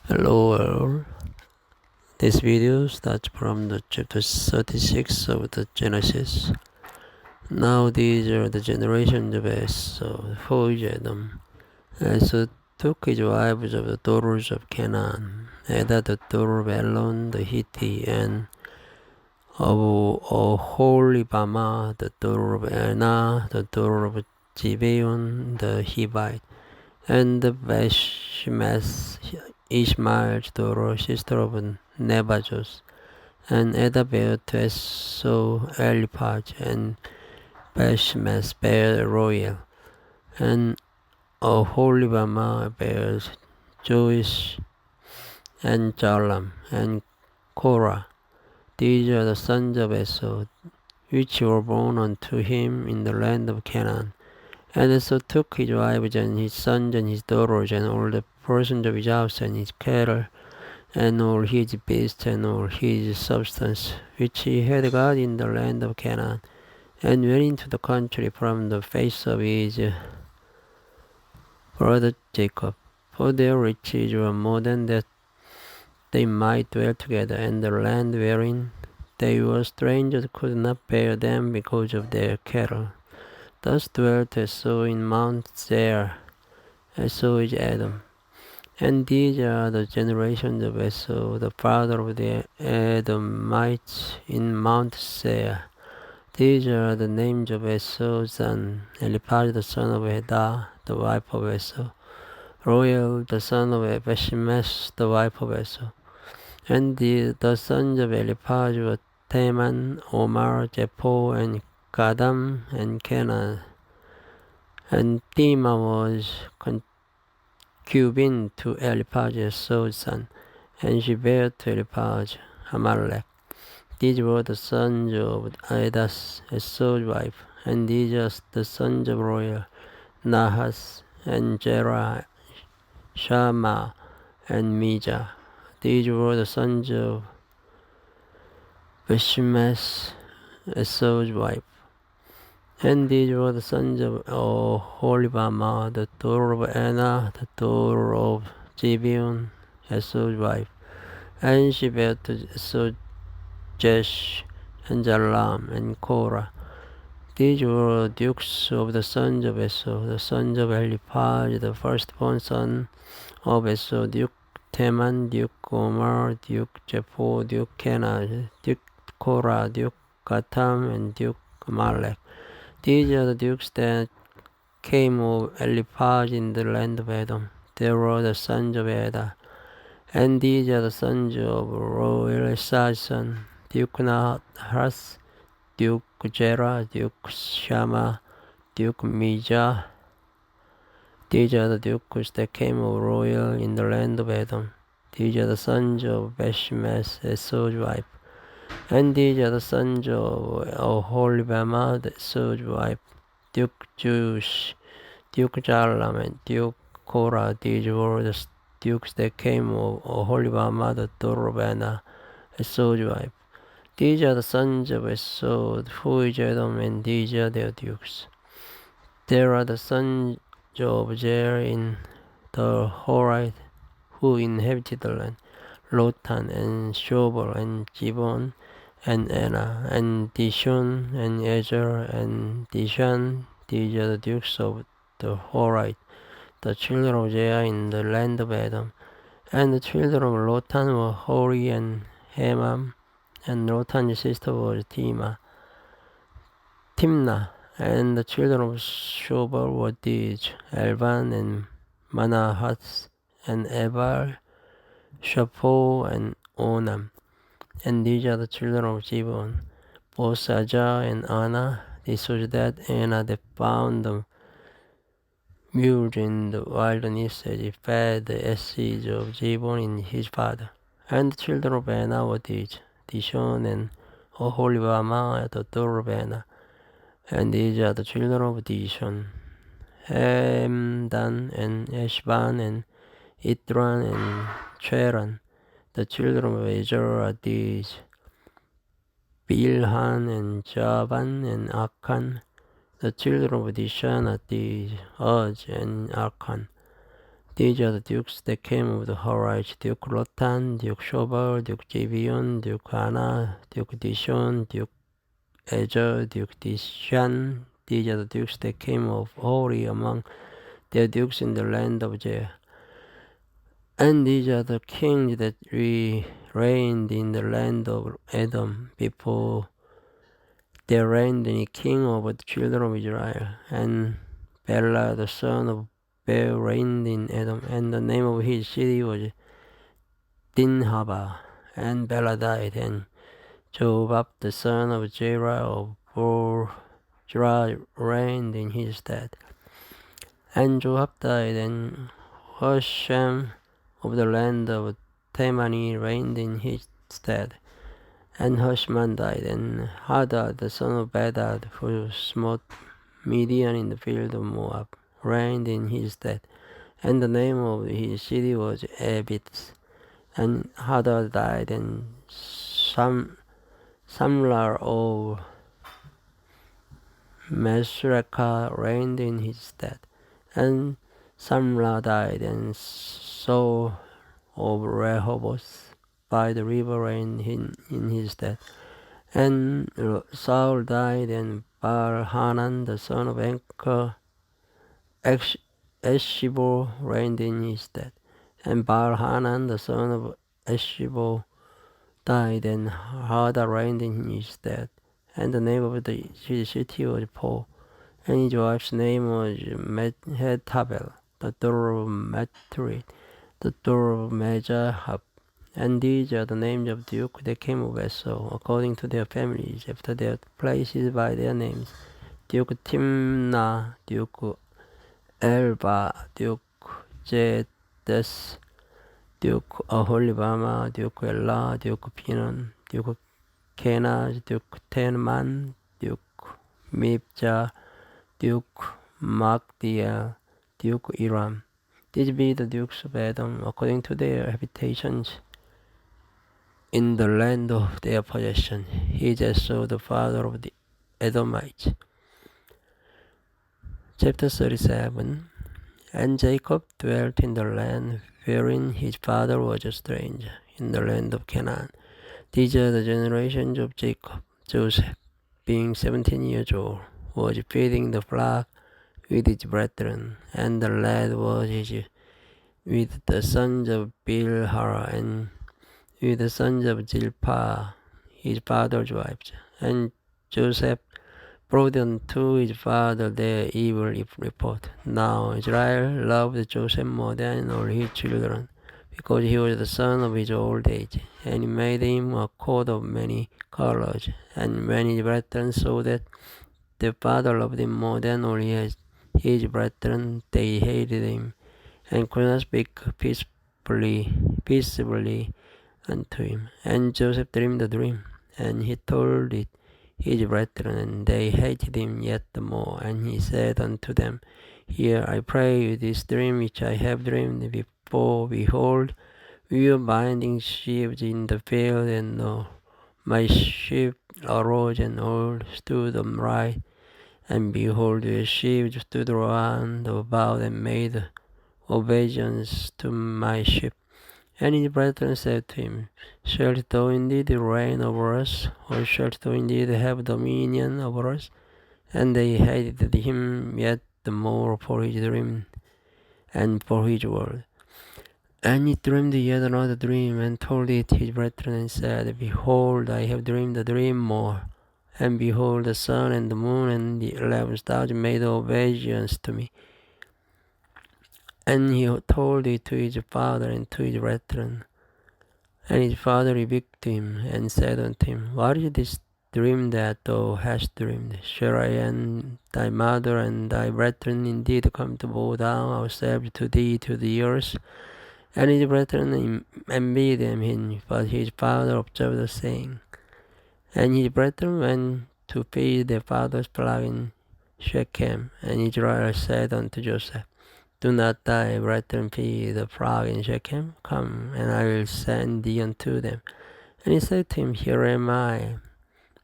Hello all. This video starts from the chapter 36 of the Genesis. Now these are the generations of Esau, them. Esau took his wives of the daughters of Canaan, Ada the daughter of Elon the Hittite, and of Oholibamah the daughter of Anah, the daughter of Gibeon the Hivite, and the Bashemath Ishmael's daughter, sister of Nebajoth, and Ada bare to Esau Eliphaz, and Bashemath bare Royal, and Oholibamah bare Joish, and Jalam, and Korah. These are the sons of Esau, which were born unto him in the land of Canaan. And Esau took his wives and his sons and his daughters and all the persons of his house and his cattle and all his beasts and all his substance which he had got in the land of Canaan, and went into the country from the face of his brother Jacob. For their riches were more than that they might dwell together, and the land wherein they were strangers could not bear them because of their cattle. Thus dwelt Esau in Mount Seir. Esau is Edom. And these are the generations of Esau, the father of the Edomites in Mount Seir. These are the names of Esau's son: Eliphaz the son of Edah, the wife of Esau; Royal the son of Bashemath, the wife of Esau. And the sons of Eliphaz were Teman, Omar, Jephthah, and Gadam, and Kenaz. And Tema was concubine to Eliphaz, Esau's son, and she bare to Eliphaz Amalek. These were the sons of Adas, Esau's wife, and these are the sons of Royal, Nahas, and Jerah, Shammah, and Mijah. These were the sons of Bashemath, Esau's wife. And these were the sons of Oholibamah, the daughter of Anah, the daughter of Gibeon, Esau's wife. And she bare to Esau Jesh, and Jalam, and Korah. These were dukes of the sons of Esau, the sons of Eliphaz, the firstborn son of Esau, Duke Teman, Duke Omar, Duke Jephthah, Duke Kenaz, Duke Korah, Duke Gatam, and Duke Amalek. These are the dukes that came of Eliphaz in the land of Edom. They were the sons of Edah. And these are the sons of Royal Esau's son: Duke Nahas, Duke Jerah, Duke Shammah, Duke Mijah. These are the dukes that came of Royal in the land of Edom. These are the sons of Bashemath, Esau's wife. And these are the sons of Oholibamah, Esau's wife: Duke Joish, Duke Jalam, and Duke Korah. These were the dukes that came of Oholibamah, the daughter of Anah, Esau's wife. These are the sons of Esau, who is Edom, and these are their dukes. There are the sons of Jair in the Horite, who inhabited the land: Lotan, and Shobal, and Gibeon, and Anah, and Dishon, and Ezer, and Dishan. These are the dukes of the Horite, the children of Jair in the land of Edom. And the children of Lotan were Hori and Hemam, and Lotan's sister was Timnah. And the children of Shobal were these: Elvan, and Manahath, and Ebal, Shapho, and Onam. And these are the children of Gibeon: Bosajah and Anah. This was that Anah that found the mules in the wilderness as he fed the asses of Gibeon in his father. And the children of Anah were these: Dishon, and Oholibamah, the daughter of Anah. And these are the children of Dishon: Hemdan, and Eshban, and Idran, and Cheran. The children of Ezer are these: Bilhan, and Javan, and Akan. The children of Dishan are these: Uz, and Arkan. These are the dukes that came of the Horace, Duke Lotan, Duke Shobal, Duke Javion, Duke Hana, Duke Dishon, Duke Ezer, Duke Dishan. These are the dukes that came of Hori among their dukes in the land of Jer. And these are the kings that reigned in the land of Edom before there reigned any king over the children of Israel. And Bela the son of Bear reigned in Edom, and the name of his city was Dinhaba. And Bela died, and Jobab the son of Jerah of Bozrah reigned in his stead. And Joab died, and Hosham of the land of Temani reigned in his stead. And Hushman died, and Hadad the son of Bedad, who smote Midian in the field of Moab, reigned in his stead. And the name of his city was Ebitz. And Hadad died, and Samlar of Mesrekah reigned in his stead. And Samlah died, and Saul of Rehoboth by the river reigned in his stead. And Saul died, and Baal-Hanan the son of Eshibor reigned in his stead. And Baal-Hanan the son of Eshibor died, and Hadad reigned in his stead. And the name of his city was Paul. And his wife's name was Mehetabel, the daughter of Matri, the daughter of Mezahab. And these are the names of the duke that came of Esau, according to their families, after their places by their names: Duke Timnah, Duke Elba, Duke Jedes, Duke Aholibama, Duke Elah, Duke Pinon, Duke Kenaz, Duke Tenman, Duke Mibja, Duke Magdiel, Duke Iram. These be the dukes of Edom, according to their habitations in the land of their possession. He is Esau, the father of the Edomites. Chapter 37. And Jacob dwelt in the land wherein his father was a stranger, in the land of Canaan. These are the generations of Jacob. Joseph, being 17 years old, was feeding the flock with his brethren, and the lad was with the sons of Bilhah and with the sons of Zilpah, his father's wives. And Joseph brought unto his father their evil report. Now Israel loved Joseph more than all his children, because he was the son of his old age, and he made him a coat of many colors. And when his brethren saw that their father loved him more than all his brethren, they hated him, and could not speak peaceably unto him. And Joseph dreamed a dream, and he told it his brethren, and they hated him yet the more. And he said unto them, Hear, I pray you, this dream which I have dreamed before. Behold, we were binding sheaves in the field, and my sheep arose and all stood upright. And behold, the sheep stood round about and made obeisance to my sheep. And his brethren said to him, Shalt thou indeed reign over us, or shalt thou indeed have dominion over us? And they hated him yet the more for his dream and for his word. And he dreamed yet another dream, and told it his brethren, and said, Behold, I have dreamed a dream more. And behold, the sun and the moon and the 11 stars made obeisance to me. And he told it to his father and to his brethren. And his father rebuked him, and said unto him, What is this dream that thou hast dreamed? Shall I and thy mother and thy brethren indeed come to bow down ourselves to thee to the earth? And his brethren envied him, but his father observed the saying. And his brethren went to feed their father's flock in Shechem. And Israel said unto Joseph, Do not thy brethren feed the flock in Shechem? Come, and I will send thee unto them. And he said to him, Here am I.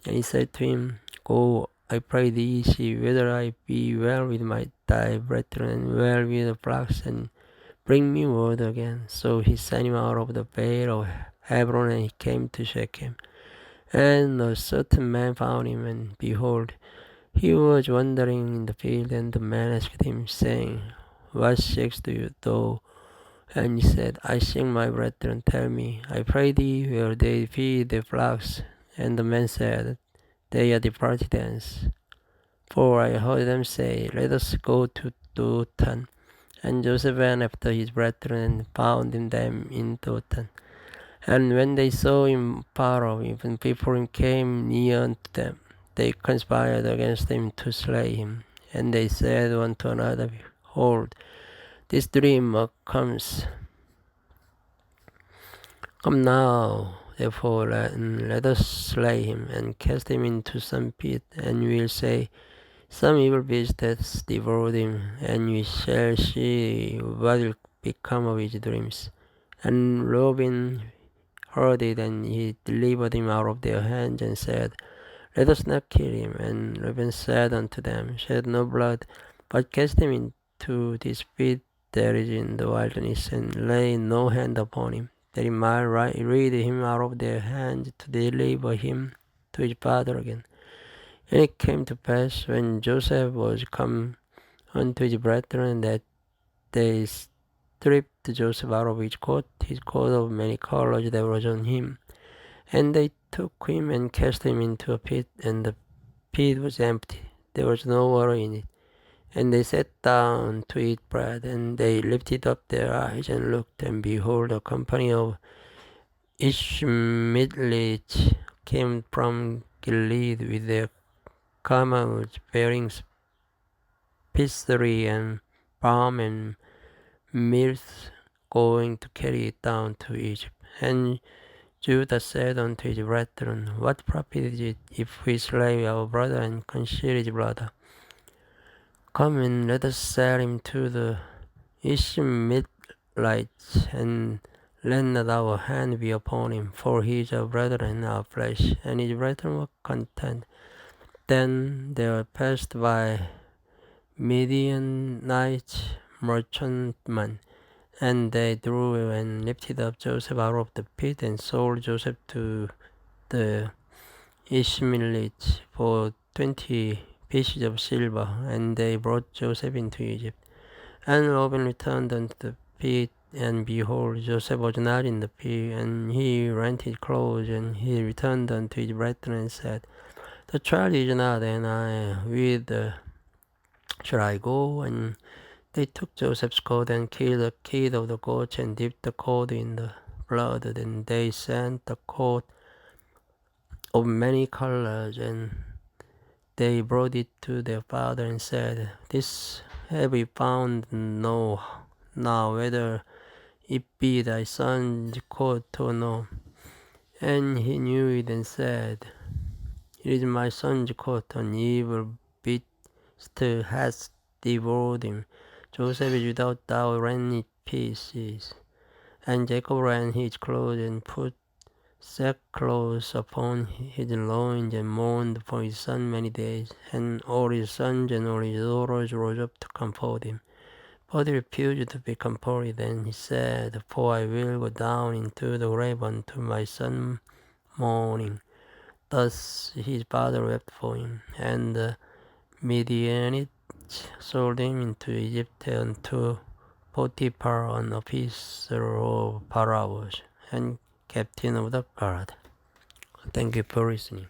And he said to him, Go, I pray thee, see whether I be well with thy brethren, and well with the flocks, and Bring me word again. So he sent him out of the Vale of Hebron, and he came to Shechem. And a certain man found him, and behold, he was wandering in the field, and the man asked him, saying, What seekest thou? And he said, I seek my brethren, tell me, I pray thee, where they feed their flocks. And the man said, They are departed hence. For I heard them say, Let us go to Dothan. And Joseph went after his brethren, and found them in Dothan. And when they saw him far off, even before he came near unto them, they conspired against him to slay him. And they said one to another, Behold, this dreamer comes. Come now, therefore, let us slay him, and cast him into some pit, and we will say, Some evil beast hath devoured him, and we shall see what will become of his dreams. And Reuben heard it, and he delivered him out of their hands, and said, Let us not kill him. And Reuben said unto them, Shed no blood, but cast him into this pit that is in the wilderness, and lay no hand upon him, that he might rid him out of their hands, to deliver him to his father again. And it came to pass, when Joseph was come unto his brethren, that they stripped Joseph out of his coat of many colors that was on him. And they took him and cast him into a pit, and the pit was empty, there was no water in it. And they sat down to eat bread, and they lifted up their eyes and looked, and behold, a company of Ishmaelites came from Gilead with their camels bearing spicery and balm and myrrh, going to carry it down to Egypt. And Judah said unto his brethren, What profit is it if we slay our brother and conceal his brother? Come and let us sell him to the Ishmaelites, and let not our hand be upon him, for he is our brother and our flesh. And his brethren were content. Then there passed by Midianites merchantmen, and they drew and lifted up Joseph out of the pit, and sold Joseph to the Ishmaelites for 20 pieces of silver, and they brought Joseph into Egypt. And Reuben returned unto the pit, and behold, Joseph was not in the pit, and he rent his clothes, and he returned unto his brethren, and said, The child is not, and I whither shall I go? And they took Joseph's coat, and killed the kid of the goats, and dipped the coat in the blood. Then they sent the coat of many colors, and they brought it to their father, and said, This have we found? Know now whether it be thy son's coat or no. And he knew it, and said, It is my son's coat, an evil beast hath devoured him. Joseph is without doubt rent in pieces. And Jacob rent his clothes, and put sackcloth upon his loins, and mourned for his son many days. And all his sons and all his daughters rose up to comfort him. But he refused to be comforted. Then he said, For I will go down into the grave unto my son mourning. Thus his father wept for him. And the Midianites sold him into Egypt unto Potiphar, an officer of Pharaoh, and captain of the guard. Thank you for listening.